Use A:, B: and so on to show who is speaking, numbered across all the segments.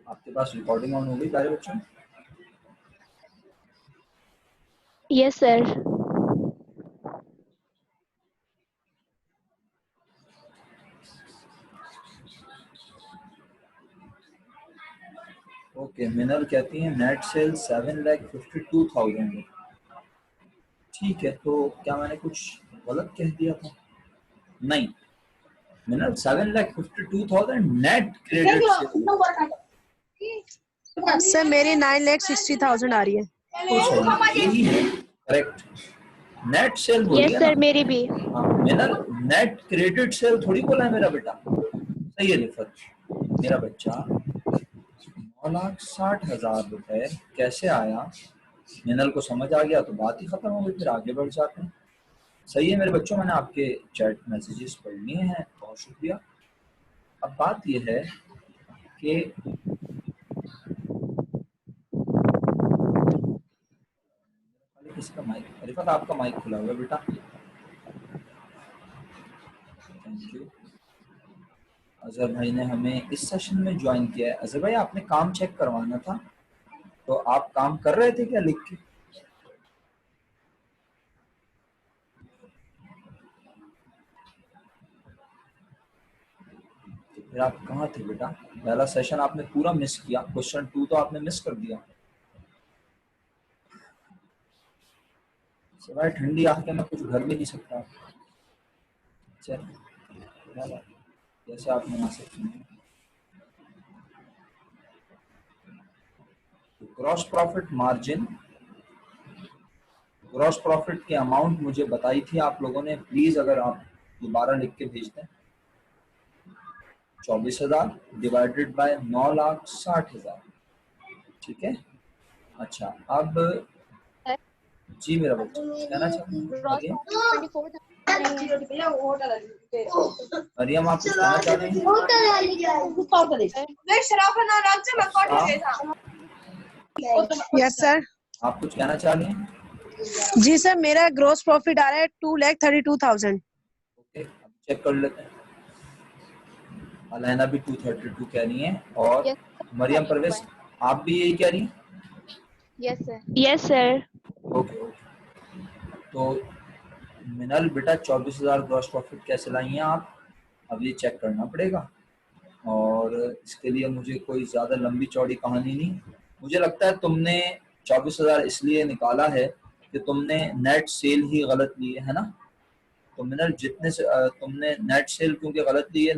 A: आपके पास recording on हो गई प्यारे बच्चों?
B: Yes sir.
A: ओके, मिनल कहती है नेट सेल 7,52,000 है। ठीक है, तो क्या मैंने कुछ गलत कह दिया था? नहीं, मिनल 7,52,000 नेट क्रेडिट
C: सर मेरी 9,60,000 आ रही है।
A: तो सही, यही है करेक्ट। नेट सेल बोली
B: यस
A: है
B: सर,
A: ना?
B: मेरी भी।
A: हाँ, मिनल नेट क्रेडिट सेल थोड़ी बोला है मेरा बेटा। सही है रिफत, मेरा बच्चा 9,60,000 रुपए कैसे आया? मिनल को समझ आ गया तो बात ही खत्म हो गई, फिर आगे बढ़ जाते हैं। सही है मेरे बच्चों, मैंने आपके चैट मैसेजेस पढ़ लिए हैं, बहुत शुक्रिया। अब बात यह है कि इसका माइक, रिफत आपका माइक खुला हुआ है बेटा। Thank you. अजहर भाई ने हमें इस सेशन में ज्वाइन किया है। अजहर भाई, आपने काम चेक करवाना था, तो आप काम कर रहे थे क्या लिख के? तो फिर आप कहाँ थे बेटा? पहला सेशन आपने पूरा मिस किया, क्वेश्चन 2 तो आपने मिस कर दिया। सिवाय ठंडी आके मैं कुछ घर भी नहीं सकता। चलिए, जैसे आप मुनासिब समझें। Gross profit margin, gross profit की अमाउंट मुझे बताई थी आप लोगों ने, प्लीज अगर आप दोबारा लिख के भेज दें। 24,000 डिवाइडेड बाय 9,60,000। ठीक है, अच्छा अब जी मेरा बच्चा कहना चाहते हैं मरियम? मरियम आप कुछ कहना चाह रही हैं?
C: Yes sir.
A: आप कुछ कहना चाह रही हैं?
C: जी सर, मेरा ग्रोस प्रॉफिट आ रहा है 2,32,000।
A: ओके, अब चेक कर लेते हैं। अलैना भी 232 कह रही हैं, और मरियम परवेज आप भी यही कह रही हैं?
B: Yes sir. Yes sir.
A: Okay okay, तो मिनल बेटा 24,000 ग्रॉस प्रॉफिट कैसे लाई हैं आप? अब ये चेक करना पड़ेगा, और इसके लिए मुझे कोई ज़्यादा लंबी चौड़ी कहानी नहीं। मुझे लगता है तुमने 24,000 इसलिए निकाला है कि तुमने नेट सेल ही गलत ली है ना? तो मिनल जितने से तुमने नेट सेल क्योंकि गलत ली है,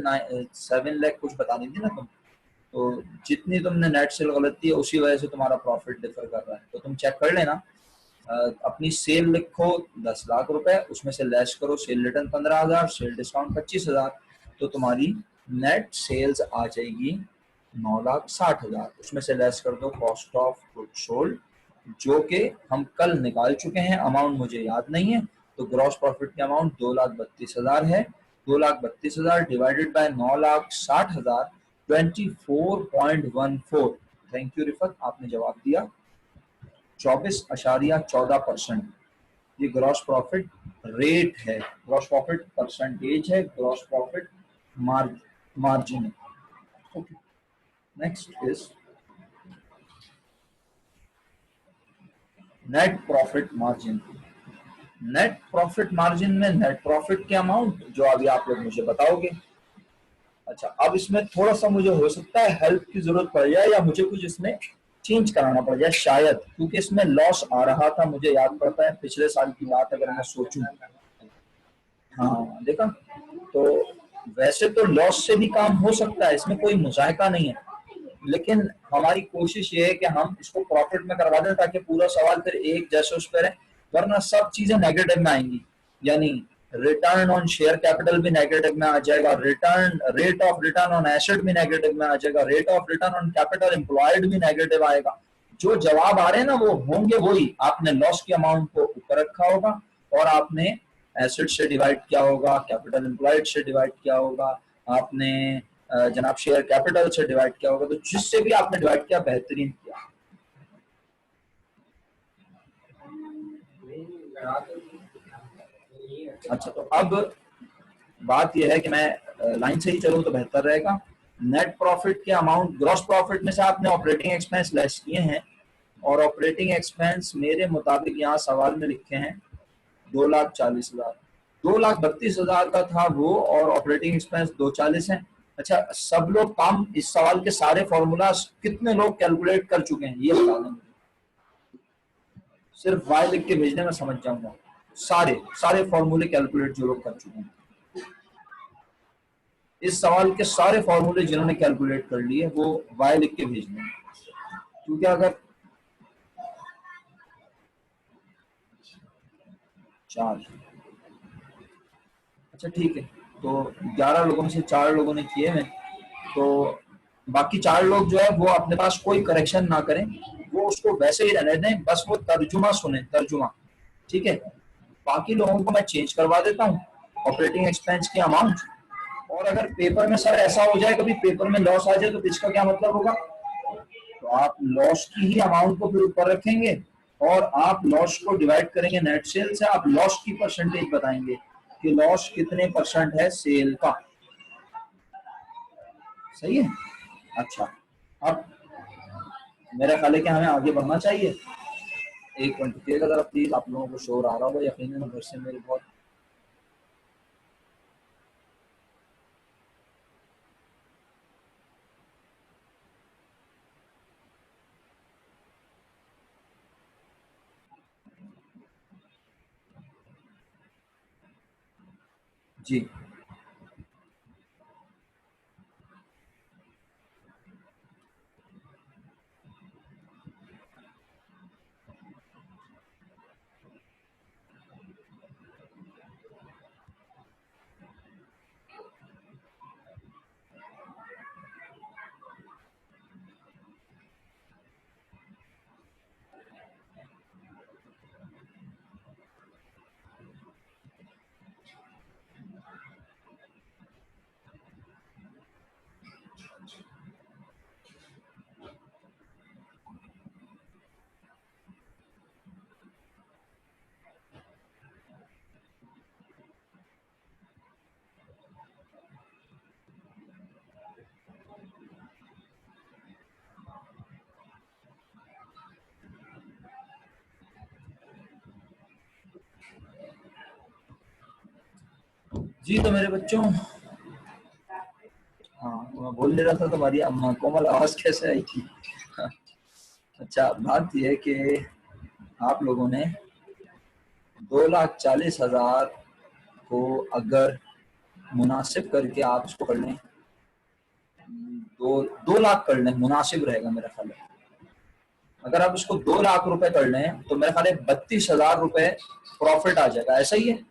A: 7 लाख कुछ बता रही थी ना तुम, तो जितनी तुमने नेट सेल गलत ली है उसी वजह से तुम्हारा प्रॉफिट डिफर कर रहा है। तो तुम चेक कर लेना, अपनी सेल लिखो 10 लाख रुपए, उसमें से लेस करो सेल रिटर्न 15,000, सेल डिस्काउंट 25,000, तो तुम्हारी नेट सेल्स आ जाएगी 9,60,000। उसमें से लेस कर दो कॉस्ट ऑफ गुड्स सोल्ड, जो कि हम कल निकाल चुके हैं, अमाउंट मुझे याद नहीं है। तो ग्रॉस प्रॉफिट की अमाउंट 2,32,000 है। 2,32,000 divided by 9,60,000, 24.14। Thank you Rifat, आपने जवाब दिया 24.14%। ये ग्रॉस प्रॉफिट रेट है, ग्रॉस प्रॉफिट परसेंटेज है, ग्रॉस प्रॉफिट मार्जिन है। Okay, next is net profit margin. Net profit margin में नेट प्रॉफिट के अमाउंट जो अभी आप लोग मुझे बताओगे। अच्छा, अब इसमें थोड़ा सा मुझे हो सकता है हेल्प की जरूरत पड़ जाए, या मुझे कुछ इसमें चेंज कराना पड़ जाए शायद, क्योंकि इसमें लॉस आ रहा था, मुझे याद पड़ता है पिछले साल की बात अगर मैं सोचूं। हाँ देखा, तो वैसे तो लॉस से भी काम हो सकता है, इसमें कोई मुजाहिका नहीं है, लेकिन हमारी कोशिश ये है कि हम इसको प्रॉफिट में करवा दें ताकि पूरा सवाल फिर एक जैसे उस पर है, वरना सब चीजें नेगेटिव में आएंगी। यानी रिटर्न ऑन शेयर कैपिटल भी नेगेटिव में आ जाएगा, return rate of return on asset भी नेगेटिव में आ जाएगा, rate of return on capital employed भी नेगेटिव आएगा। जो जवाब आ रहे हैं ना वो होंगे वही, आपने लॉस की अमाउंट को ऊपर रखा होगा और आपने एसेट से डिवाइड किया होगा, कैपिटल एम्प्लॉयड से डिवाइड किया होगा, आपने जनाब शेयर कैपिटल से डिवाइड किया होगा, तो जिससे भी आपने डिवाइड किया बेहतरीन किया। अच्छा, तो अब बात यह है कि मैं लाइन से ही चलूं तो बेहतर रहेगा। नेट प्रॉफिट के अमाउंट, ग्रॉस प्रॉफिट में से आपने ऑपरेटिंग एक्सपेंस लेस किए हैं और ऑपरेटिंग एक्सपेंस मेरे मुताबिक यहाँ सवाल में लिखे हैं 2,40,000, 2,32,000 का था वो और ऑपरेटिंग एक्सपेंस 240 है। अच्छा, सब लोग काम, इस सवाल के सारे फॉर्मूला कितने लोग कैलकुलेट कर चुके हैं ये बता दें मुझे। सिर्फ वाई लिख के भेजने में समझ जाऊंगा। सारे फॉर्मूले कैलकुलेट जो लोग कर चुके हैं, इस सवाल के सारे फॉर्मूले जिन्होंने कैलकुलेट कर लिए वो वाई लिख के भेजने हैं। क्योंकि अगर 4, अच्छा ठीक है, तो 11 लोगों में से 4 लोगों ने किए हैं, तो बाकी 4 लोग जो है वो अपने पास कोई करेक्शन ना करें, वो उसको वैसे ही रहने दें, बस वो तर्जुमा सुने, तर्जुमा, ठीक है। बाकी लोगों को मैं चेंज करवा देता हूँ ऑपरेटिंग एक्सपेंस के अमाउंट, और अगर पेपर में सर ऐसा हो जाए कभी पेपर में लॉस आ जाए तो इसका क्या मतलब होगा, तो आप लॉस की ही अमाउंट को फिर ऊपर रखेंगे और आप लॉस को डिवाइड करेंगे नेट सेल से, आप लॉस की परसेंटेज बताएंगे कि लॉस कितने % है सेल का। सही है। अच्छा, अब मेरा ख्याल है कि हमें आगे बढ़ना चाहिए। एक मिनट रुकिएगा जरा प्लीज, आप लोगों को शोर आ रहा होगा यकीनन घर से मेरे बहुत। जी जी, तो मेरे बच्चों, हाँ तो मैं बोल ले रहा था, तुम्हारी अम्मा कोमल आवाज कैसे आई थी। अच्छा, बात यह है कि आप लोगों ने 2,40,000 को अगर मुनासिब करके आप इसको कर लें, 2 लाख कर लें, मुनासिब रहेगा मेरा ख्याल है। अगर आप इसको 2 लाख रुपए कर लें तो मेरा ख्याल है 32,000 रुपए प्रॉफिट आ जाएगा। ऐसा ही है?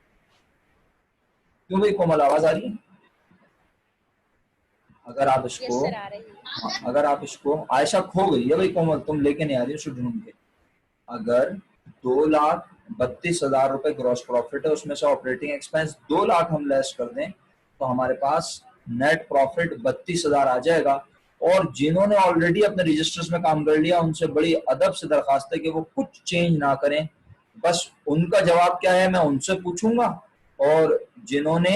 A: क्यों भाई कोमल, आवाज आ रही है? अगर आप इसको,
B: Yes, sir, आ रही है।
A: हाँ, अगर आप इसको, आयशा खो गई है भाई कोमल, तुम लेके नहीं आ रही उसको ढूंढ के। अगर 2,32,000 रुपए ग्रॉस प्रॉफिट है, उसमें से ऑपरेटिंग एक्सपेंस 2 लाख हम लेस कर दें तो हमारे पास नेट प्रॉफिट 32,000 आ जाएगा। और जिन्होंने ऑलरेडी अपने रजिस्टर्स में काम कर लिया उनसे बड़ी अदब से दरखास्त है कि वो कुछ चेंज ना करें, बस उनका जवाब क्या है मैं उनसे पूछूंगा। और जिन्होंने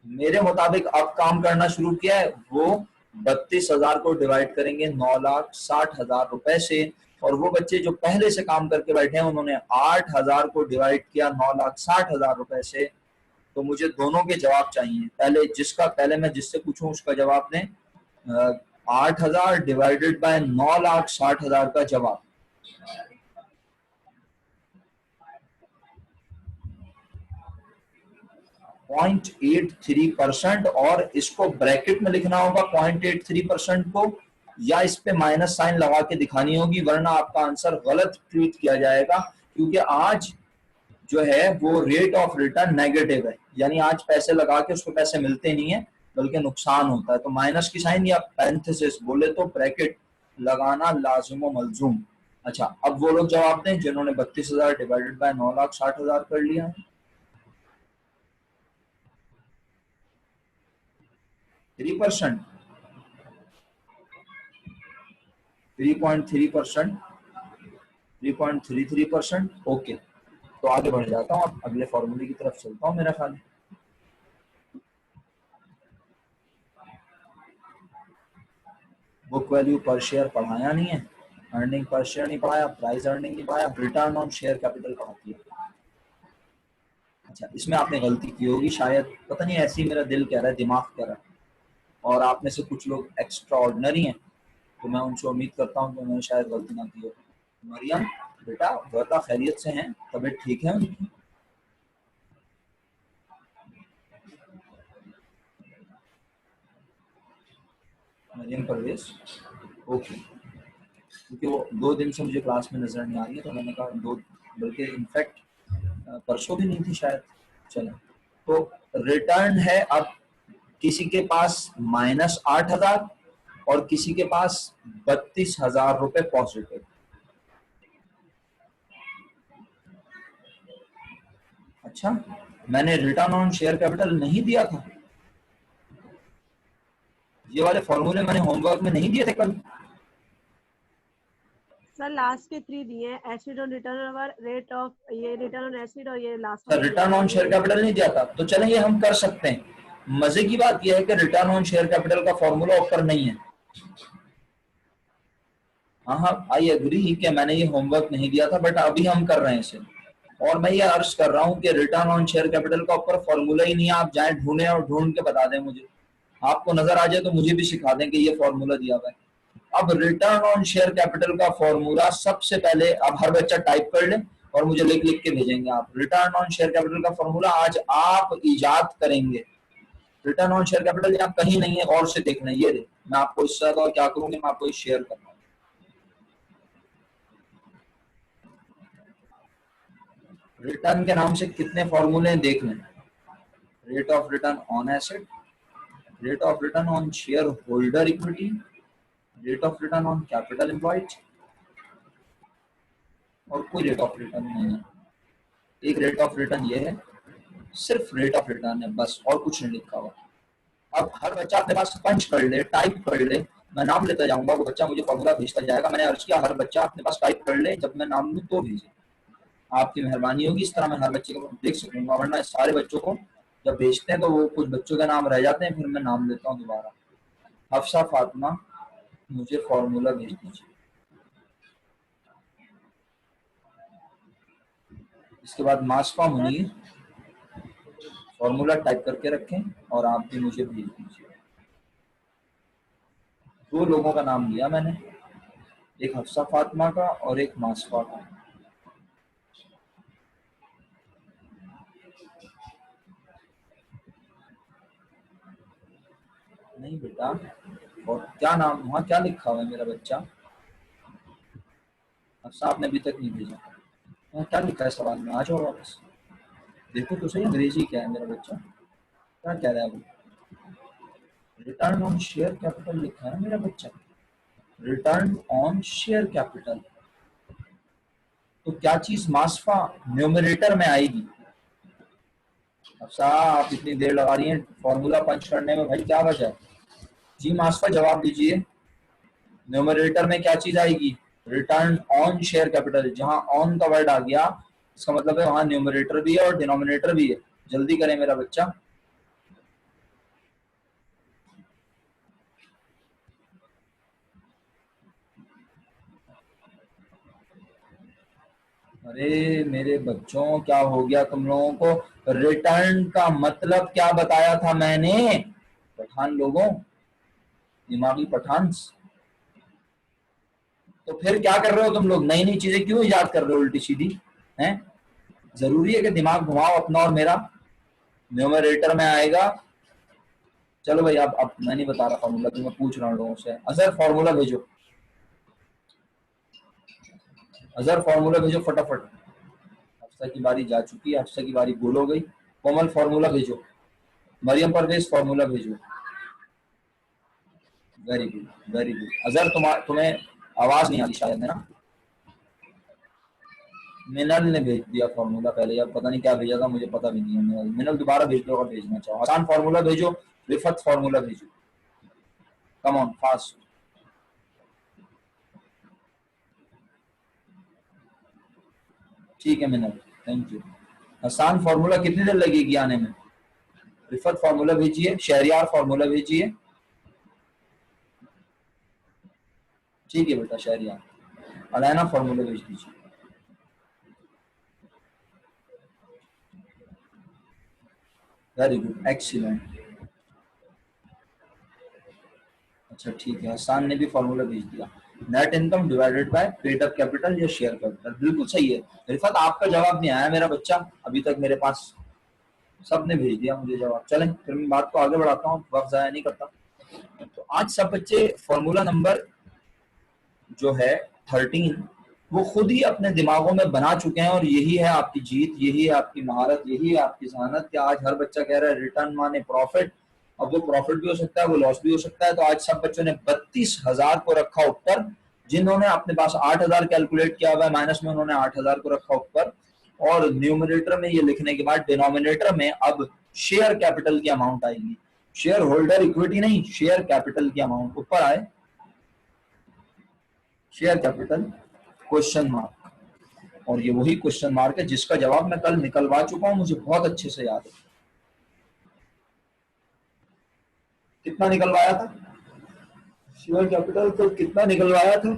A: मेरे मुताबिक अब काम करना शुरू किया है वो 32,000 को डिवाइड करेंगे 9,60,000 रुपए से, और वो बच्चे जो पहले से काम करके बैठे हैं उन्होंने 8,000 को डिवाइड किया 9,60,000 रुपए से। तो मुझे दोनों के जवाब चाहिए। पहले मैं जिससे पूछूं उसका जवाब दें। 8,000 डिवाइडेड बाय 9,60,000 का जवाब 0.83%, और इसको ब्रैकेट में लिखना होगा 0.83% को, या इस पे माइनस साइन लगा के दिखानी होगी, वरना आपका आंसर गलत ट्रीट किया जाएगा। क्योंकि आज जो है वो रेट ऑफ रिटर्न नेगेटिव है, यानी आज पैसे लगा के उसको पैसे मिलते नहीं है बल्कि नुकसान होता है। तो माइनस की साइन या पैरेंथेसिस बोले तो ब्रैकेट लगाना लाजिम व मलजूम। अच्छा, अब वो लोग जवाब दें जिन्होंने 32,000 डिवाइडेड बाय 9,60,000 कर लिया है। 3%, 3.3%, 3.33%। ओके, तो आगे बढ़ जाता हूँ, अब अगले फॉर्मूले की तरफ चलता हूँ। मेरा ख्याल है बुक वैल्यू पर शेयर पढ़ाया नहीं है, अर्निंग पर शेयर नहीं पढ़ाया, प्राइस अर्निंग नहीं पढ़ाया, रिटर्न ऑन शेयर कैपिटल पढ़ाती है। अच्छा, इसमें आपने गलती की होगी शायद, पता नहीं, ऐसी मेरा दिल कह रहा है, दिमाग कह रहा है, और आप में से कुछ लोग एक्स्ट्रा ऑर्डिनरी हैं, तो मैं उनसे उम्मीद करता हूँ कि उन्होंने शायद गलती ना की हो। मरियम बेटा, वर्दा खैरियत से हैं, तबीयत ठीक है उनकी? मरियम परवेज, ओके, क्योंकि वो 2 दिन से मुझे क्लास में नजर नहीं आ रही है, तो मैंने कहा 2, बल्कि इनफैक्ट परसों भी नहीं थी शायद। चलो, तो रिटर्न है अब किसी के पास -8,000 और किसी के पास 32,000 रुपए पॉजिटिव। अच्छा, मैंने रिटर्न ऑन शेयर कैपिटल नहीं दिया था, ये वाले फॉर्मूले मैंने होमवर्क में नहीं दिए थे कल।
C: सर लास्ट के 3 दिए हैं, acid on return over, rate of, ये रिटर्न ऑन एसिड और ये last
A: sir return on share capital नहीं दिया था, तो चलें ये हम कर सकते हैं। मजे की बात यह है कि रिटर्न ऑन शेयर कैपिटल का फॉर्मूला ऊपर नहीं है। हाँ, आई एग्री कि मैंने ये होमवर्क नहीं दिया था, बट अभी हम कर रहे हैं इसे, और मैं ये अर्ज कर रहा हूँ कि रिटर्न ऑन शेयर कैपिटल का ऊपर फॉर्मूला ही नहीं है। आप जाएं ढूंढें और ढूंढ के बता दें मुझे, आपको नजर आ जाए तो मुझे भी सिखा दें कि ये फॉर्मूला दिया हुआ है। अब रिटर्न ऑन शेयर कैपिटल का फॉर्मूला सबसे पहले अब हर बच्चा टाइप कर ले और मुझे लिख लिख के भेजेंगे आप। रिटर्न ऑन शेयर कैपिटल का फॉर्मूला आज आप इजाद करेंगे। रिटर्न ऑन शेयर कैपिटल यहाँ कहीं नहीं है, और से देखना, ये दे, मैं आपको इससे ज्यादा क्या करूंगी, मैं आपको शेयर करना। रिटर्न के नाम से कितने फॉर्मूले देख लें। Rate of return on asset, rate of return on share holder equity, rate of return on capital employed, और कोई रेट ऑफ रिटर्न नहीं है। एक रेट ऑफ रिटर्न ये है, सिर्फ रेट ऑफ रिटर्न है बस, और कुछ नहीं लिखा हुआ। अब हर बच्चा अपने पास पंच कर ले, टाइप कर ले, मैं नाम लेता जाऊंगा, वो बच्चा मुझे फॉर्मूला भेजता जाएगा। मैंने अर्ज किया हर बच्चा अपने पास टाइप कर ले, जब मैं नाम लूं तो भेजे। आपकी मेहरबानी होगी, इस तरह मैं हर बच्चे को देख सकूंगा, वरना सारे बच्चों को जब भेजते हैं तो वो कुछ बच्चों के नाम रह जाते हैं, फिर मैं नाम लेता हूँ दोबारा। हफ्सा फातिमा, मुझे फॉर्मूला भेज दीजिए। इसके बाद मासफा मुनीर, फॉर्मूला टाइप करके रखें और आप भी मुझे भेज दीजिए। 2 लोगों का नाम लिया मैंने, एक हफ्सा फातिमा का और एक मासफा का। नहीं बेटा, और क्या नाम, वहाँ क्या लिखा हुआ है मेरा बच्चा? हफ्सा आपने अभी तक नहीं भेजा, वहाँ क्या लिखा है सवाल में? आ जाओ वापस, देखो तो सही अंग्रेजी क्या है मेरा बच्चा, क्या कह रहा है वो? रिटर्न ऑन शेयर कैपिटल लिखा है मेरा बच्चा, रिटर्न ऑन शेयर कैपिटल। तो क्या चीज मासफा न्यूमरेटर में आएगी? अब आप इतनी देर लगा रही हैं फॉर्मूला पंच करने में, भाई क्या वजह है? जी मासफा जवाब दीजिए, न्यूमरेटर में क्या चीज आएगी? Return on share capital. जहां ऑन का वर्ड आ गया इसका मतलब है वहां न्यूमरेटर भी है और डिनोमिनेटर भी है। जल्दी करें मेरा बच्चा। अरे मेरे बच्चों, क्या हो गया तुम लोगों को? रिटर्न का मतलब क्या बताया था मैंने? पठान लोगों, दिमागी पठान, तो फिर क्या कर रहे हो तुम लोग? नई नई चीजें क्यों याद कर रहे हो उल्टी सीधी हैं? जरूरी है कि दिमाग घुमाओ अपना और मेरा? न्यूमरेटर में आएगा। चलो भाई, अब मैं नहीं बता रहा फॉर्मूला, तो मैं पूछ रहा हूँ लोगों से। अजहर फॉर्मूला भेजो, अजहर फॉर्मूला भेजो फटाफट। हफ्सा की बारी जा चुकी है, हफ्सा की बारी गोल हो गई। कोमल फॉर्मूला भेजो, मरियम परवेज फॉर्मूला भेजो। Very good very good. Azhar तुम्हें आवाज नहीं आती शायद, है ना? मिनल ने भेज दिया फॉर्मूला पहले, या पता नहीं क्या भेजा था, मुझे पता भी नहीं है। मिनल दोबारा भेज दो अगर भेजना चाहो। आसान फॉर्मूला भेजो, रिफत फॉर्मूला भेजो, कम ऑन फास्ट। ठीक है मिनल, थैंक यू। आसान फॉर्मूला कितनी देर लगेगी आने में? रिफत फॉर्मूला भेजिए, शहरियार फॉर्मूला भेजिए। ठीक है बेटा शहरिया, अलाना फॉर्मूला भेज दीजिए। Very good, excellent. अच्छा ठीक है, हसान ने भी फॉर्मूला भेज दिया, net income divided by paid up capital या शेयर कैपिटल। बिल्कुल सही है रिफत, आपका जवाब नहीं आया मेरा बच्चा अभी तक मेरे पास, सबने भेज दिया मुझे जवाब। चलें फिर मैं बात को आगे बढ़ाता हूँ, वक्त जाया नहीं करता। तो आज सब बच्चे फॉर्मूला नंबर जो है 13 वो खुद ही अपने दिमागों में बना चुके हैं, और यही है आपकी जीत, यही है आपकी महारत, यही है आपकी जहानत कि आज हर बच्चा कह रहा है रिटर्न माने प्रॉफिट। अब वो प्रॉफिट भी हो सकता है, वो लॉस भी हो सकता है। तो आज सब बच्चों ने 32,000 को रखा ऊपर, जिन्होंने अपने पास 8,000 कैलकुलेट किया हुआ है, माइनस में उन्होंने 8,000 को रखा ऊपर, और न्यूमरेटर में ये लिखने के बाद डिनोमिनेटर में अब शेयर कैपिटल की अमाउंट आएगी, शेयर होल्डर इक्विटी नहीं, शेयर कैपिटल की अमाउंट ऊपर आए, शेयर कैपिटल क्वेश्चन मार्क। और ये वही क्वेश्चन मार्क है जिसका जवाब मैं कल निकलवा चुका हूं, मुझे बहुत अच्छे से याद है। कितना निकलवाया था शेयर कैपिटल, तो कितना निकलवाया था?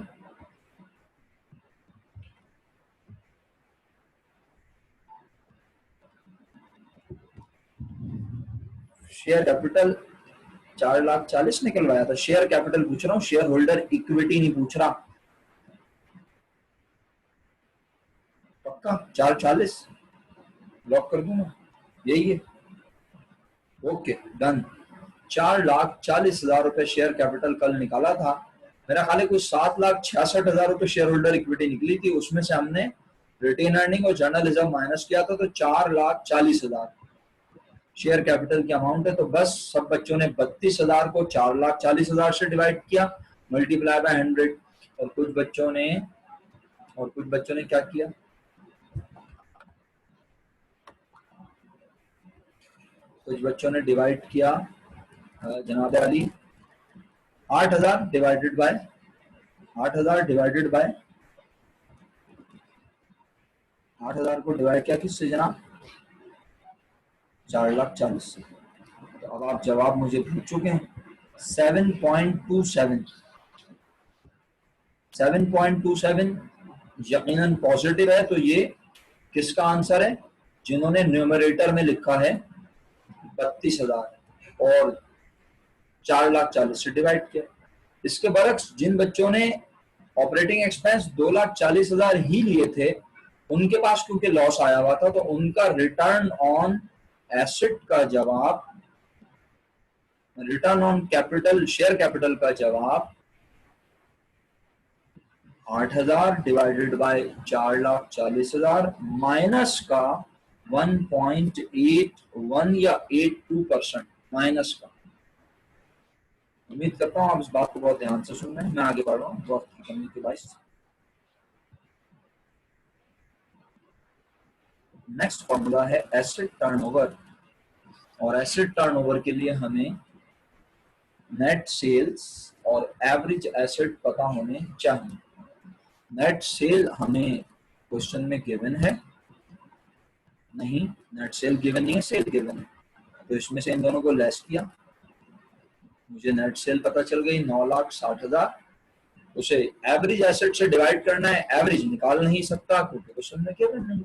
A: शेयर कैपिटल 4,40,000 निकलवाया था। शेयर कैपिटल पूछ रहा हूँ, शेयर होल्डर इक्विटी नहीं पूछ रहा। पक्का 4,40 लॉक कर दूंगा, यही है। Okay done. 4,40,000 रुपए शेयर कैपिटल कल निकाला था। मेरा ख्याल है कुछ 7,66,000 रुपए शेयर होल्डर इक्विटी निकली थी, उसमें से हमने रिटेन अर्निंग और जर्नलिज्म माइनस किया था, तो 4,40,000 शेयर कैपिटल की अमाउंट है। तो बस सब बच्चों ने 32,000 को 4,40,000 से डिवाइड किया, मल्टीप्लाई बाय 100। और कुछ बच्चों ने क्या किया, कुछ बच्चों ने डिवाइड किया जनाब Ali 8,000 divided by 8,000 divided by 8,000 को डिवाइड किया किससे जनाब, 4,40,000 से। तो अब आप जवाब मुझे भेज चुके हैं 7.27। 7.27 यकीनन पॉजिटिव है, तो ये किसका आंसर है, जिन्होंने न्यूमरेटर में लिखा है 32,000 और 4,40,000 से डिवाइड किया। इसके बरक्स जिन बच्चों ने ऑपरेटिंग एक्सपेंस 2,40,000 ही लिए थे, उनके पास क्योंकि लॉस आया हुआ था, तो उनका रिटर्न ऑन एसेट का जवाब, return on capital share capital का जवाब 8,000 डिवाइडेड बाय 4,40,000 माइनस का 1.81 या 82% माइनस का। उम्मीद करता हूँ आप इस बात को बहुत ध्यान से सुन रहे हैं। मैं आगे बढ़ रहा हूँ वक्त की कमी के बायस। नेक्स्ट फॉर्मूला है एसेट टर्नओवर, और एसेट टर्नओवर के लिए हमें नेट सेल्स और एवरेज एसेट पता होने चाहिए। नेट सेल हमें क्वेश्चन में गिवन है नहीं, नेट सेल गिवन नहीं है, सेल गिवन है, तो इसमें से इन दोनों को लेस किया, मुझे नेट सेल पता चल गई 9,60,000। उसे एवरेज एसेट से डिवाइड करना है, एवरेज निकाल नहीं सकता क्योंकि क्वेश्चन में गिवन नहीं।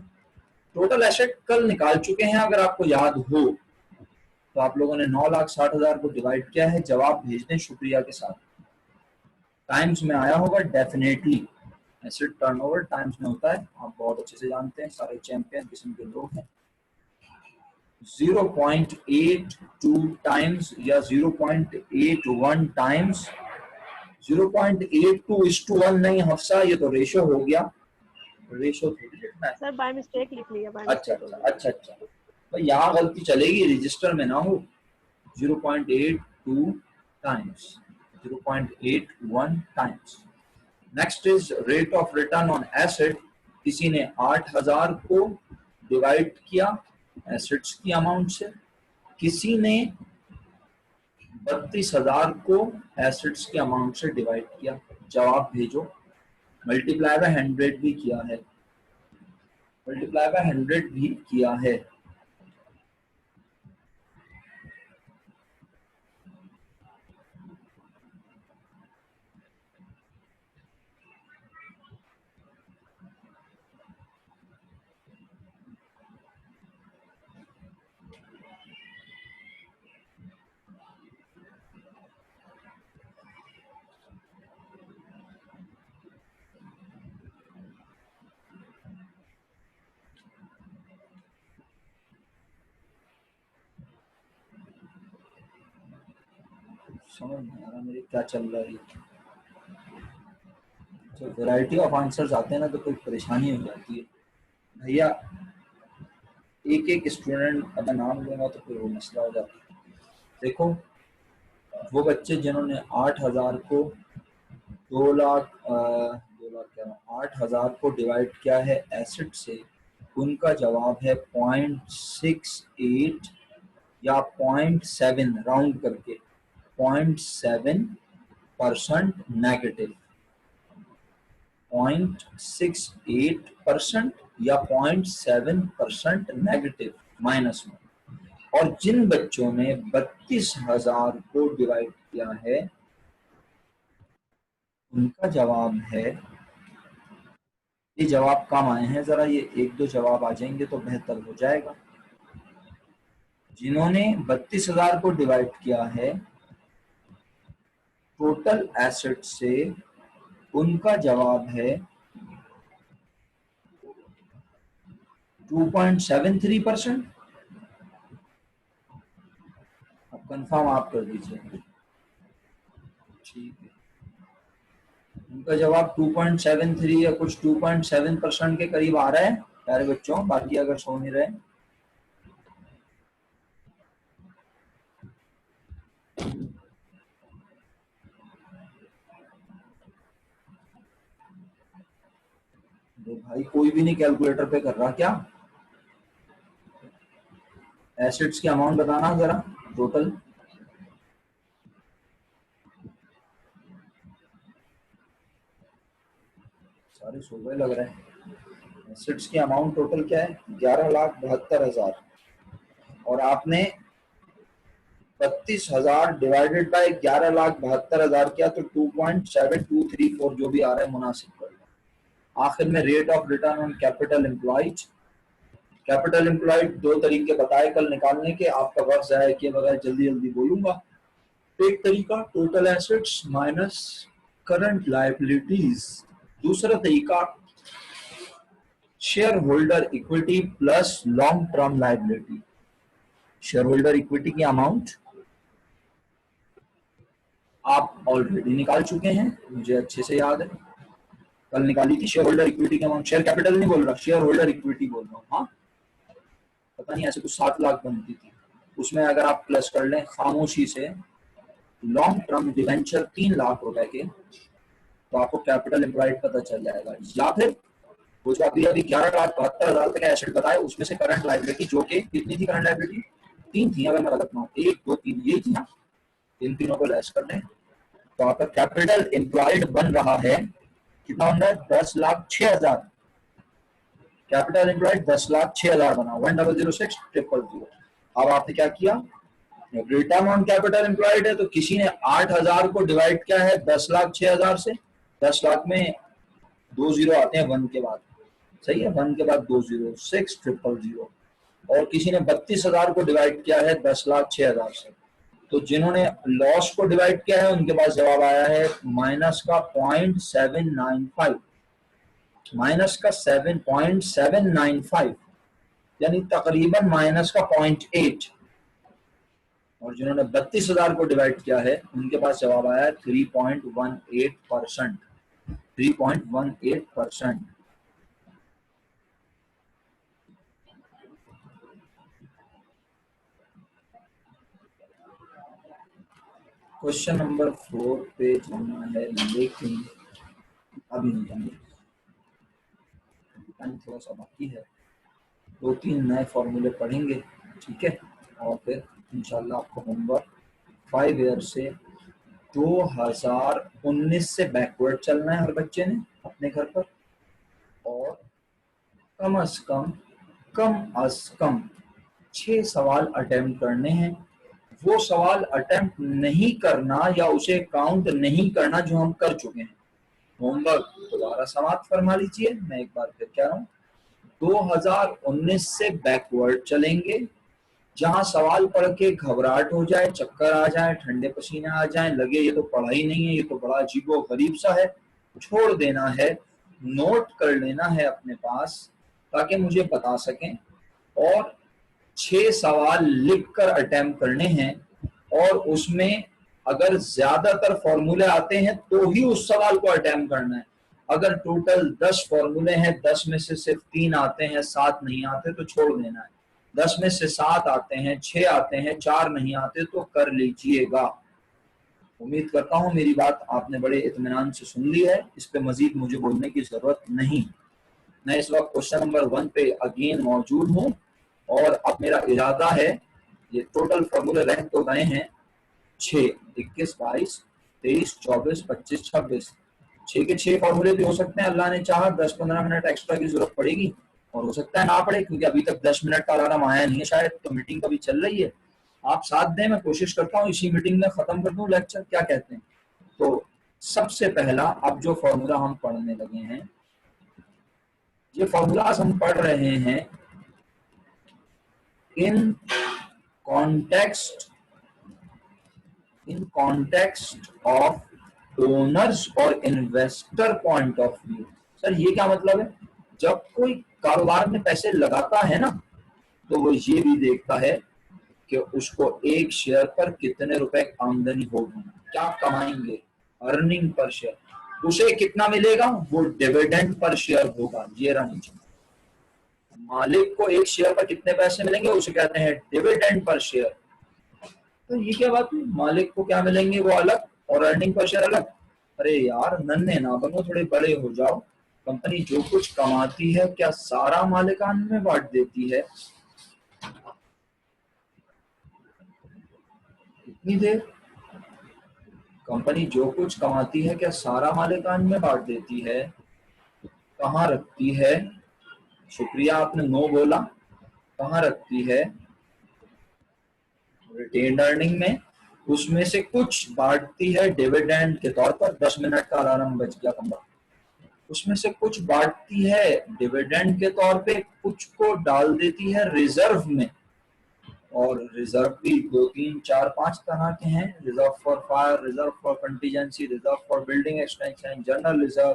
A: टोटल एसेट कल निकाल चुके हैं, अगर आपको याद हो तो आप लोगों ने 9,60,000 को डिवाइड किया है, जवाब भेज दें शुक्रिया के साथ। टाइम्स में आया होगा डेफिनेटली, एसेट टर्नओवर टाइम्स में होता है, आप बहुत अच्छे से जानते हैं, सारे चैंपियन किस्म के लोग हैं। 0.82 टाइम्स या 0.81 टाइम्स, 0.82:1 नहीं हफ्सा, ये तो रेशो हो गया, रेशो थोड़ी लिखना है।
C: सर बाय मिस्टेक लिख लिया, बाय
A: अच्छा
C: मिस्टेक हो
A: अच्छा
C: गया।
A: अच्छा अच्छा, भाई यहाँ गलती चलेगी, रजिस्टर में ना हो। 0.82 times, 0.81 times. Next is rate of return on asset. किसी ने 8,000 को डिवाइड किया एसेट्स की अमाउंट से, किसी ने 32,000 को एसेट्स के अमाउंट से डिवाइड किया, जवाब भेजो। मल्टीप्लाई बाय 100 भी किया है, मल्टीप्लाई बाय 100 भी किया है। समझ नहीं आ रहा मेरे क्या चल रहा है। तो वैरायटी ऑफ आंसर्स आते हैं ना तो कोई परेशानी हो जाती है भैया। एक एक स्टूडेंट अगर नाम लूंगा तो फिर वो मसला हो जाता है। देखो वो बच्चे जिन्होंने 8,000 को 2 लाख 2 लाख कह रहा हूँ 8,000 को डिवाइड किया है एसिड से, उनका जवाब है 0.68 या 0.7 राउंड करके 0.7% नेगेटिव, 0.68% या 0.7% नेगेटिव माइनस में। और जिन बच्चों ने 32,000 को डिवाइड किया है उनका जवाब है, ये जवाब कम आए हैं, जरा ये 1-2 जवाब आ जाएंगे तो बेहतर हो जाएगा। जिन्होंने 32,000 को डिवाइड किया है टोटल एसेट से, उनका जवाब है 2.73%। अब कंफर्म आप कर दीजिए। ठीक है, उनका जवाब 2.73 या कुछ 2.7% के करीब आ रहा है प्यारे बच्चों, बाकी अगर सो नहीं रहे। भाई कोई भी नहीं कैलकुलेटर पे कर रहा क्या? एसेट्स की अमाउंट बताना जरा टोटल। सारे सो गए लग रहे हैं। एसेट्स की अमाउंट टोटल क्या है? 11,72,000 और आपने 32,000 डिवाइडेड बाय 11,72,000 किया तो 2.7234 जो भी आ रहा है मुनासिब कर लो। आखिर में rate of return on capital employed, capital employed 2 तरीके बताए कल निकालने के, आपका वक्त जाया किए बगैर जल्दी जल्दी बोलूंगा। एक तरीका total assets minus current liabilities, दूसरा तरीका share holder equity plus long term liability. Share holder equity की अमाउंट आप ऑलरेडी निकाल चुके हैं, मुझे अच्छे से याद है, कल निकाली थी शेयर होल्डर इक्विटी की अमाउंट। शेयर कैपिटल नहीं बोल रहा, शेयर होल्डर इक्विटी बोल रहा हूँ। हाँ पता नहीं ऐसे कुछ 7 लाख बनती थी, उसमें अगर आप प्लस कर लें खामोशी से लॉन्ग टर्म डिवेंचर 3 लाख रुपए के, तो आपको कैपिटल एम्प्लॉयड पता चल जाएगा। या फिर वो जो अभी 11,72,000 का एसेट बताए उसमें से करंट लायबिलिटी, जो कि कितनी थी करंट लायबिलिटी? 3 थी अगर मैं गलत ना हूँ, 1 2 3 यही थी ना, इन तीनों को लेस कर लें तो आपका कैपिटल एम्प्लॉयड बन रहा है कितना? बन रहा है 10,06,000। कैपिटल एम्प्लॉयड 10,06,000 बना, 1006,000। अब आपने क्या किया? रिटर्न ऑन कैपिटल एम्प्लॉयड है तो किसी ने 8,000 को डिवाइड किया है 10,06,000 से। 10 लाख में 2 जीरो आते हैं 1 के बाद, सही है, 1 के बाद 2 जीरो, 6,000। और किसी ने 32,000 को डिवाइड किया है 10,06,000 से। तो जिन्होंने लॉस को डिवाइड किया है उनके पास जवाब आया है माइनस का 0.795, माइनस का 7.795 यानी तकरीबन माइनस का 0.8। और जिन्होंने 32,000 को डिवाइड किया है उनके पास जवाब आया है 3.18%, 3.18%। क्वेश्चन नंबर 4 पे जाना है, लेकिन अभी नहीं जाएंगे, थोड़ा सा बाकी है, 2-3 नए फॉर्मूले पढ़ेंगे, ठीक है, और फिर इंशाल्लाह आपको होमवर्क 5 ईयर से 2019 से बैकवर्ड चलना है हर बच्चे ने अपने घर पर, और कम अज कम 6 सवाल अटेम्प्ट करने हैं। वो सवाल अटेम्प्ट नहीं करना या उसे काउंट नहीं करना जो हम कर चुके हैं। होमवर्क दोबारा समाप्त फरमा लीजिए, मैं एक बार फिर कह रहा हूँ 2019 से बैकवर्ड चलेंगे। जहां सवाल पढ़ के घबराहट हो जाए, चक्कर आ जाए, ठंडे पसीने आ जाए, लगे ये तो पढ़ाई नहीं है, ये तो बड़ा अजीबो गरीब सा है, छोड़ देना है, नोट कर लेना है अपने पास ताकि मुझे बता सकें, और 6 सवाल लिख कर अटेम्प्ट करने हैं और उसमें अगर ज्यादातर फॉर्मूले आते हैं तो ही उस सवाल को अटेम्प्ट करना है। अगर टोटल 10 फॉर्मूले हैं, 10 में से सिर्फ 3 आते हैं, 7 नहीं आते तो छोड़ देना है। 10 में से 7 आते हैं, 6 आते हैं, 4 नहीं आते तो कर लीजिएगा। उम्मीद करता हूं मेरी बात आपने बड़े इत्मीनान से सुन ली है, इस पे मजीद मुझे बोलने की जरूरत नहीं। मैं इस वक्त क्वेश्चन नंबर 1 पे अगेन मौजूद हूं और अब मेरा इरादा है, ये टोटल फॉर्मूले रह तो गए हैं 6, 21, 22, 23, 24, 25, 26। 6 के 6 फॉर्मूले भी हो सकते हैं, अल्लाह ने चाहा 10-15 मिनट एक्स्ट्रा की जरूरत पड़ेगी और हो सकता है ना पड़े, क्योंकि अभी तक 10 मिनट का अलार्म आया नहीं है शायद, तो मीटिंग कभी चल रही है। आप साथ दें, मैं कोशिश करता हूँ इसी मीटिंग में खत्म कर दूं लेक्चर, क्या कहते हैं? तो सबसे पहला अब जो फॉर्मूला हम पढ़ने लगे हैं, ये फॉर्मूलाज हम पढ़ रहे हैं इन कॉन्टेक्स्ट ऑफ ओनर्स और investor point of view. Sir ये क्या मतलब है? जब कोई कारोबार में पैसे लगाता है ना, तो वो ये भी देखता है कि उसको एक शेयर पर कितने रुपए आमदनी होगी, क्या कमाएंगे, अर्निंग पर शेयर, उसे कितना मिलेगा, वो डिविडेंड पर शेयर होगा। ये रहा नीचे, मालिक को एक शेयर पर कितने पैसे मिलेंगे उसे कहते हैं डिविडेंड पर शेयर। तो ये क्या बात है, मालिक को क्या मिलेंगे वो अलग और अर्निंग पर शेयर अलग? अरे यार नन्हे ना बनो, थोड़े बड़े हो जाओ। कंपनी जो कुछ कमाती है क्या सारा मालिकान में बांट देती है? इतनी देर कंपनी जो कुछ कमाती है क्या सारा मालिकान में बांट देती है? कहाँ रखती है? शुक्रिया आपने नो बोला। कहाँ रखती है? रिटेन्ड अर्निंग में। उसमें से कुछ बांटती है डिविडेंड के तौर पर। 10 मिनट का अलार्म बज गया कमरा। उसमें से कुछ बांटती है डिविडेंड के तौर पे, कुछ को डाल देती है रिजर्व में। और रिजर्व भी 2, 3, 4, 5 तरह के हैं। Reserve for fire, reserve for contingency, reserve for building extension, general reserve.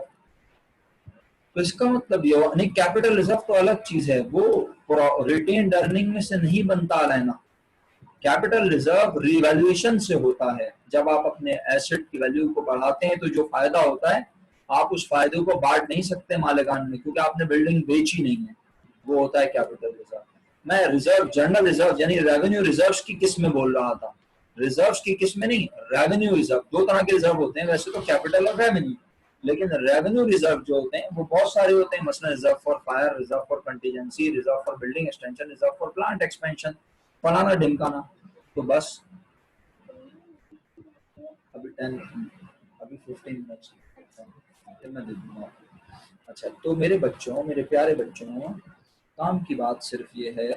A: तो इसका मतलब ये यानी कैपिटल रिजर्व तो अलग चीज है, वो रिटेन्ड अर्निंग में से नहीं बनता लेना। कैपिटल रिजर्व रिवैल्यूएशन से होता है। जब आप अपने एसेट की वैल्यू को बढ़ाते हैं तो जो फायदा होता है, आप उस फायदे को बांट नहीं सकते मालिकान में, क्योंकि आपने बिल्डिंग बेची नहीं है। वो होता है कैपिटल रिजर्व। मैं रिजर्व, जनरल रिजर्व यानी रेवेन्यू रिजर्व्स की किस्म में बोल रहा था, रिजर्व्स की किस्म में नहीं। रेवेन्यू रिजर्व, 2 तरह के रिजर्व होते हैं वैसे तो, कैपिटल और रेवेन्यू। लेकिन रेवेन्यू रिजर्व जो होते हैं वो बहुत सारे होते हैं, मसलन reserve for fire, reserve for contingency, reserve for building extension, reserve for plant expansion, फलाना ढिमकाना। तो बस अभी 15 मिनट मैं दे दूंगा। अच्छा, तो मेरे बच्चों, मेरे प्यारे बच्चों, काम की बात सिर्फ ये है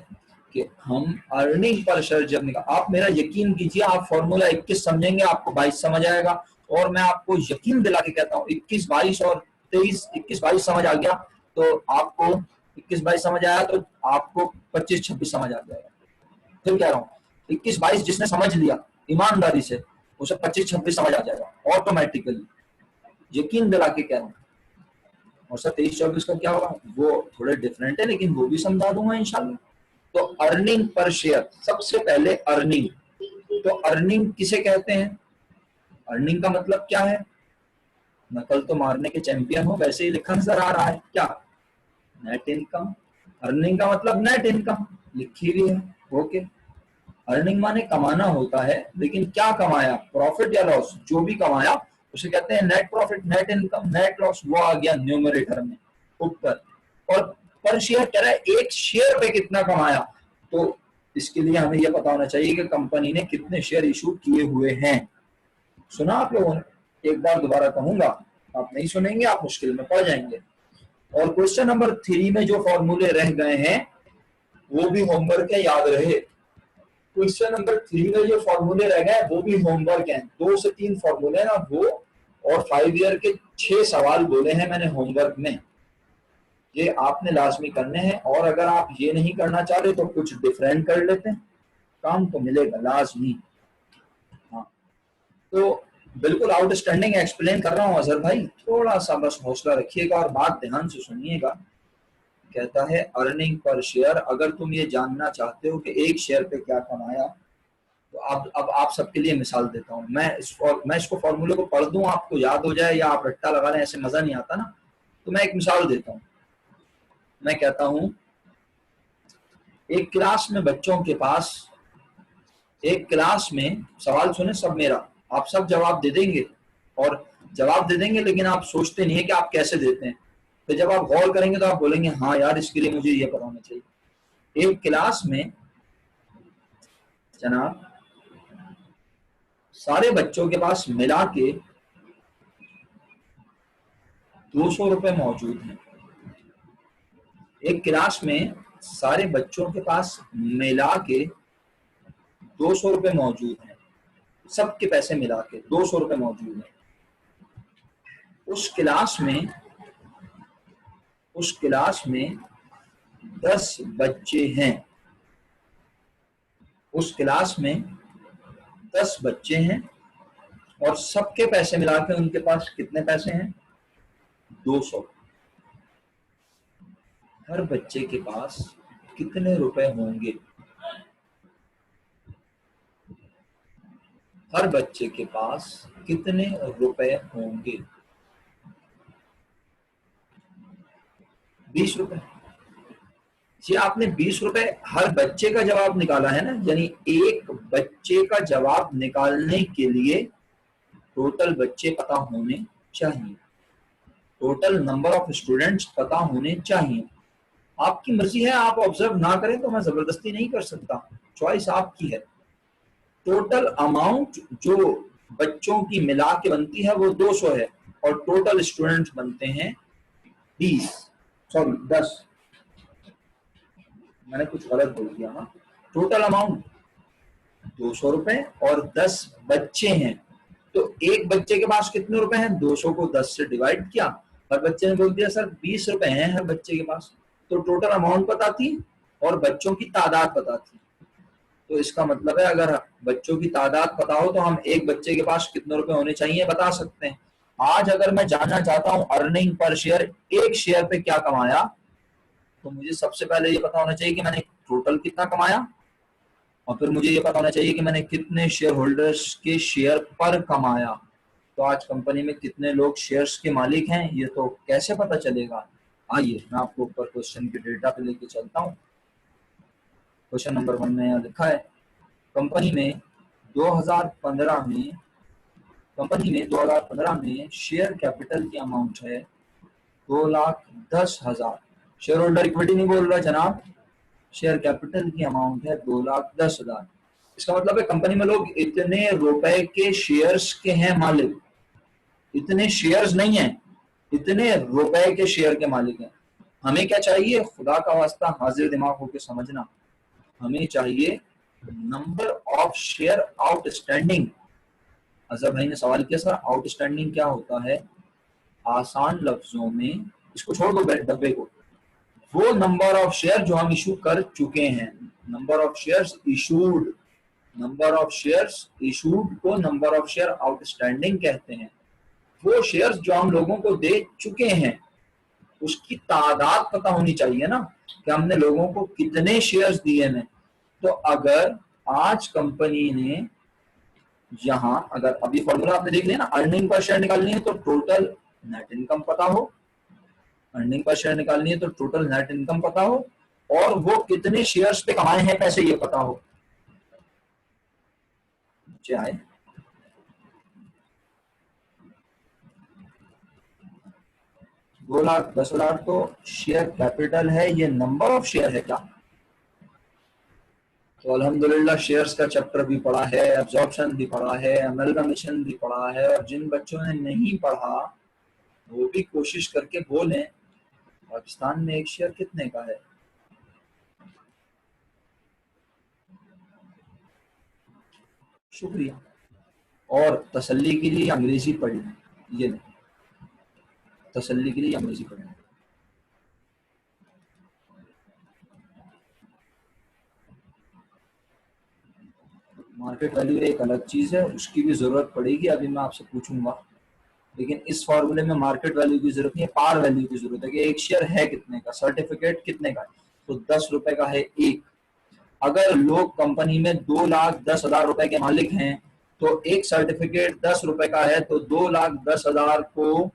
A: कि हम अर्निंग पर शेयर जब निकाल, आप मेरा यकीन कीजिए, आप फॉर्मूला 21 समझेंगे आपको 22 समझ आएगा। और मैं आपको यकीन दिला के कहता हूँ 21, 22 और 23, 21, 22 समझ आ गया तो आपको 21, 22 समझ आया तो आपको 25, 26 समझ आ जाएगा। फिर कह रहा हूँ 21, 22 जिसने समझ लिया ईमानदारी से, उसे 25, 26 समझ आ जाएगा ऑटोमेटिकली, यकीन दिला के कह रहा हूँ। और सर 23, 24 का क्या होगा, वो थोड़े डिफरेंट है लेकिन वो भी समझा दूंगा इंशाल्लाह। तो अर्निंग पर शेयर, सबसे पहले अर्निंग। तो अर्निंग किसे कहते हैं? अर्निंग का मतलब क्या है? नकल तो मारने के चैंपियन हो, वैसे ही लिखा नजर आ रहा है क्या? Net income. अर्निंग का मतलब नेट इनकम लिखी हुई है। ओके, अर्निंग माने कमाना होता है, लेकिन क्या कमाया, प्रॉफिट या लॉस, जो भी कमाया उसे कहते हैं net profit, net income, net loss. वो आ गया न्यूमरेटर में ऊपर। और पर शेयर कह रहा है एक शेयर पे कितना कमाया। तो इसके लिए हमें यह पता होना चाहिए कि कंपनी ने कितने शेयर इशू किए हुए हैं। सुना आप लोगों ने? एक बार दोबारा कहूंगा, आप नहीं सुनेंगे आप मुश्किल में पड़ जाएंगे। और क्वेश्चन नंबर 3 में जो फॉर्मूले रह गए हैं वो भी होमवर्क है, याद रहे। क्वेश्चन नंबर 3 में जो फॉर्मूले रह गए वो भी होमवर्क हैं। 2 से 3 फॉर्मूले ना वो, और 5 ईयर के 6 सवाल बोले हैं मैंने होमवर्क में, ये आपने लाजमी करने हैं। और अगर आप ये नहीं करना चाह रहे तो कुछ डिफरेंट कर लेते हैं, काम तो मिलेगा लाजमी। हाँ, तो बिल्कुल आउटस्टैंडिंग एक्सप्लेन कर रहा हूँ अजहर भाई, थोड़ा सा बस हौसला रखिएगा और बात ध्यान से सुनिएगा। कहता है अर्निंग पर शेयर, अगर तुम ये जानना चाहते हो कि एक शेयर पे क्या कमाया, तो अब आप सबके लिए मिसाल देता हूँ। मैं इसको फॉर्मूले को पढ़ दूं, आपको याद हो जाए, या आप रट्टा लगा लें, ऐसे मजा नहीं आता ना। तो मैं एक मिसाल देता हूँ। मैं कहता हूँ एक क्लास में बच्चों के पास, एक क्लास में, सवाल सुने सब मेरा, आप सब जवाब दे देंगे, और जवाब दे देंगे लेकिन आप सोचते नहीं है कि आप कैसे देते हैं। तो जब आप गौर करेंगे तो आप बोलेंगे हाँ यार, इसके लिए मुझे ये पता होना चाहिए। एक क्लास में जनाब सारे बच्चों के पास मिला के 200 रुपए मौजूद हैं। एक क्लास में सारे बच्चों के पास मिला के 200 रुपए मौजूद हैं, सबके पैसे मिला के 200 रुपए मौजूद हैं। उस क्लास में 10 बच्चे हैं। उस क्लास में 10 बच्चे हैं और सबके पैसे मिला के उनके पास कितने पैसे हैं? 200। हर बच्चे के पास कितने रुपए होंगे? हर बच्चे के पास कितने रुपए होंगे? 20 रुपए। जी आपने 20 रुपए हर बच्चे का जवाब निकाला है ना, यानी एक बच्चे का जवाब निकालने के लिए टोटल बच्चे पता होने चाहिए, टोटल नंबर ऑफ स्टूडेंट्स पता होने चाहिए। आपकी मर्जी है, आप ऑब्जर्व ना करें तो मैं जबरदस्ती नहीं कर सकता, चॉइस आपकी है। टोटल अमाउंट जो बच्चों की मिला के बनती है वो 200 है, और टोटल स्टूडेंट्स बनते हैं 10। मैंने कुछ गलत बोल दिया। हाँ, टोटल अमाउंट 200 रुपए और 10 बच्चे हैं, तो एक बच्चे के पास कितने रुपए हैं? 200 को 10 से डिवाइड किया, हर बच्चे ने बोल दिया सर 20 रुपए हैं हर बच्चे के पास, तो टोटल अमाउंट पता थी और बच्चों की तादाद पता थी। तो इसका मतलब है अगर बच्चों की तादाद पता हो तो हम एक बच्चे के पास कितने रुपए होने चाहिए बता सकते हैं। आज अगर मैं जानना चाहता हूं अर्निंग पर शेयर, एक शेयर पे क्या कमाया, तो मुझे सबसे पहले ये पता होना चाहिए कि मैंने टोटल कितना कमाया, और फिर मुझे ये पता होना चाहिए कि मैंने कितने शेयर होल्डर्स के शेयर पर कमाया। तो आज कंपनी में कितने लोग शेयर्स के मालिक हैं ये तो कैसे पता चलेगा? आइए मैं आपको ऊपर क्वेश्चन के डेटा पे लेके चलता हूँ। क्वेश्चन नंबर 1 में यहाँ लिखा है कंपनी में 2015 में शेयर कैपिटल की अमाउंट है 2,10,000। शेयर होल्डर इक्विटी नहीं बोल रहा जनाब, शेयर कैपिटल की अमाउंट है 2,10,000। इसका मतलब है कंपनी में लोग इतने रुपए के शेयर्स के हैं मालिक, इतने शेयर्स नहीं है, इतने रुपए के शेयर के मालिक हैं। हमें क्या चाहिए? खुदा का वास्ता हाजिर दिमाग होकर समझना, हमें चाहिए number of share outstanding. Azhar भाई ने सवाल किया सर आउटस्टैंडिंग क्या होता है? आसान लफ्जों में, इसको छोड़ दो डब्बे को, वो नंबर ऑफ शेयर जो हम इशू कर चुके हैं, number of shares issued, number of shares issued को नंबर ऑफ शेयर आउटस्टैंडिंग कहते हैं। वो शेयर्स जो हम लोगों को दे चुके हैं उसकी तादाद पता होनी चाहिए ना, कि हमने लोगों को कितने शेयर्स दिए हैं। तो अगर आज कंपनी ने यहां, अगर अभी फॉर्मूला आपने देख लिया ना, अर्निंग पर शेयर निकालनी है तो टोटल नेट इनकम पता हो, अर्निंग पर शेयर निकालनी है तो टोटल नेट इनकम पता हो, और वो कितने शेयर्स पे कमाए हैं पैसे ये पता हो। आए 2,10,000 तो शेयर कैपिटल है, ये नंबर ऑफ शेयर है क्या? तो अल्हम्दुलिल्लाह शेयर्स का चैप्टर भी पढ़ा है, एब्जॉर्प्शन भी पढ़ा है, अमलगमेशन भी पढ़ा है, और जिन बच्चों ने नहीं पढ़ा वो भी कोशिश करके बोलें पाकिस्तान में एक शेयर कितने का है। शुक्रिया। और तसल्ली के लिए अंग्रेजी पढ़ी, ये नहीं, तसल्ली के लिए अंग्रेजी पढ़ी। मार्केट वैल्यू एक अलग चीज है, उसकी भी जरूरत पड़ेगी, अभी मैं आपसे पूछूंगा, लेकिन इस फॉर्मूले में मार्केट वैल्यू की जरूरत नहीं है, पार वैल्यू की जरूरत है कि एक शेयर है कितने का, सर्टिफिकेट कितने का है। तो 10 रुपए का है एक, अगर लोग कंपनी में 2,10,000 रुपए के मालिक हैं तो एक सर्टिफिकेट 10 रुपए का है तो 2,10,000 को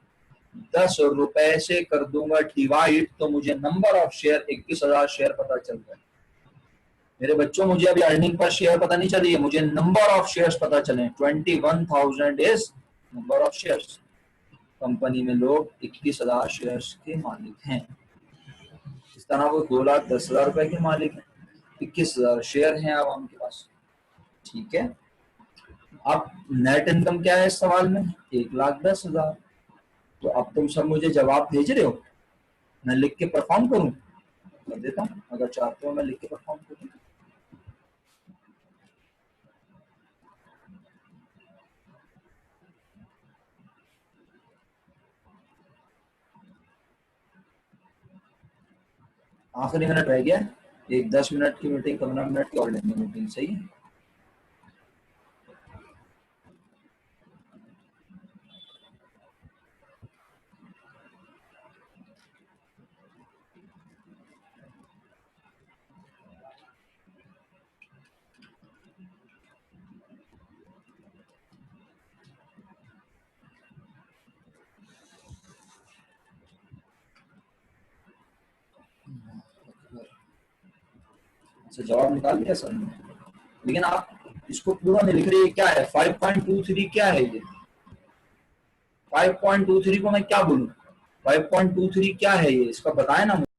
A: 10 रुपए से कर दूंगा डिवाइड, तो मुझे नंबर ऑफ शेयर 21,000 शेयर पता चल गए। मेरे बच्चों, मुझे अभी अर्निंग पर शेयर पता नहीं चली है, मुझे नंबर ऑफ शेयर्स पता चले। 21,000 is number of shares. Company में लोग 21,000 शेयर्स के मालिक हैं। इस तरह वो 2,10,000 रुपए के मालिक हैं, 21,000 शेयर हैं अब उनके पास। ठीक है, अब नेट इनकम क्या है इस सवाल में? 1,10,000। तो अब तुम सब मुझे जवाब भेज रहे हो, मैं लिख के परफॉर्म करूं? कर देता हूं, अगर चाहते हो मैं लिख के परफॉर्म करूं। आखिरी मिनट रह गया, एक 10 मिनट की मीटिंग, 15 मिनट की और लेंगे मीटिंग, सही है? अच्छा, जवाब निकाल लिया सर ने, लेकिन आप इसको पूरा नहीं लिख रहे। क्या है 5.23? क्या है ये 5.23 को मैं क्या बोलूं? 5.23 क्या है ये, इसका बताए ना।